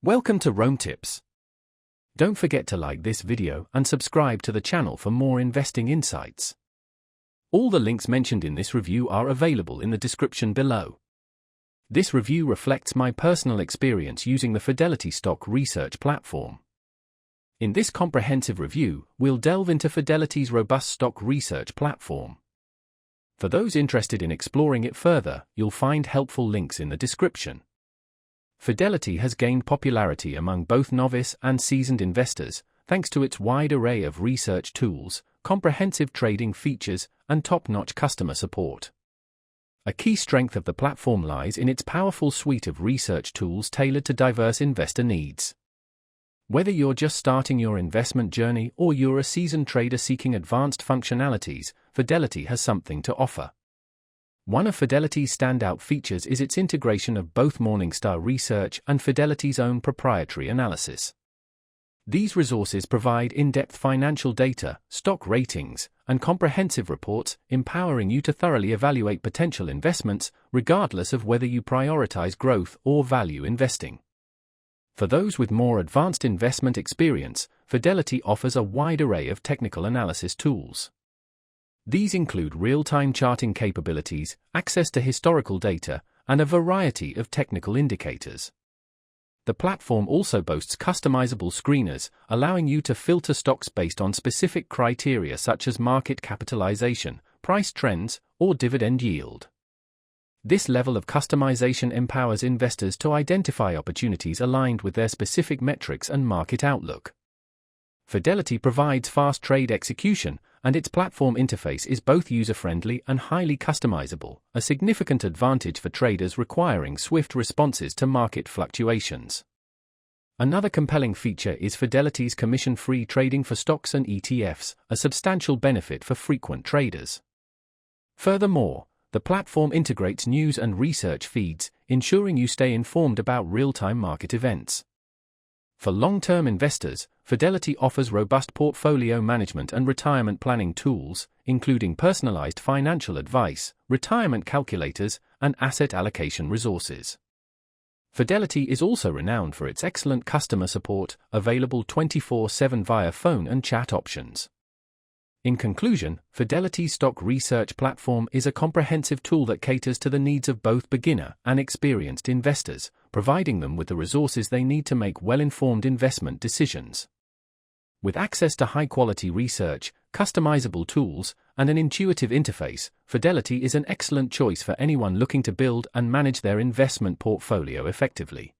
Welcome to Rome Tips. Don't forget to like this video and subscribe to the channel for more investing insights. All the links mentioned in this review are available in the description below. This review reflects my personal experience using the Fidelity stock research platform. In this comprehensive review, we'll delve into Fidelity's robust stock research platform. For those interested in exploring it further, you'll find helpful links in the description. Fidelity has gained popularity among both novice and seasoned investors, thanks to its wide array of research tools, comprehensive trading features, and top-notch customer support. A key strength of the platform lies in its powerful suite of research tools tailored to diverse investor needs. Whether you're just starting your investment journey or you're a seasoned trader seeking advanced functionalities, Fidelity has something to offer. One of Fidelity's standout features is its integration of both Morningstar research and Fidelity's own proprietary analysis. These resources provide in-depth financial data, stock ratings, and comprehensive reports, empowering you to thoroughly evaluate potential investments, regardless of whether you prioritize growth or value investing. For those with more advanced investment experience, Fidelity offers a wide array of technical analysis tools. These include real-time charting capabilities, access to historical data, and a variety of technical indicators. The platform also boasts customizable screeners, allowing you to filter stocks based on specific criteria such as market capitalization, price trends, or dividend yield. This level of customization empowers investors to identify opportunities aligned with their specific metrics and market outlook. Fidelity provides fast trade execution, and its platform interface is both user-friendly and highly customizable, a significant advantage for traders requiring swift responses to market fluctuations. Another compelling feature is Fidelity's commission-free trading for stocks and ETFs, a substantial benefit for frequent traders. Furthermore, the platform integrates news and research feeds, ensuring you stay informed about real-time market events. For long-term investors, Fidelity offers robust portfolio management and retirement planning tools, including personalized financial advice, retirement calculators, and asset allocation resources. Fidelity is also renowned for its excellent customer support, available 24/7 via phone and chat options. In conclusion, Fidelity's stock research platform is a comprehensive tool that caters to the needs of both beginner and experienced investors, providing them with the resources they need to make well-informed investment decisions. With access to high-quality research, customizable tools, and an intuitive interface, Fidelity is an excellent choice for anyone looking to build and manage their investment portfolio effectively.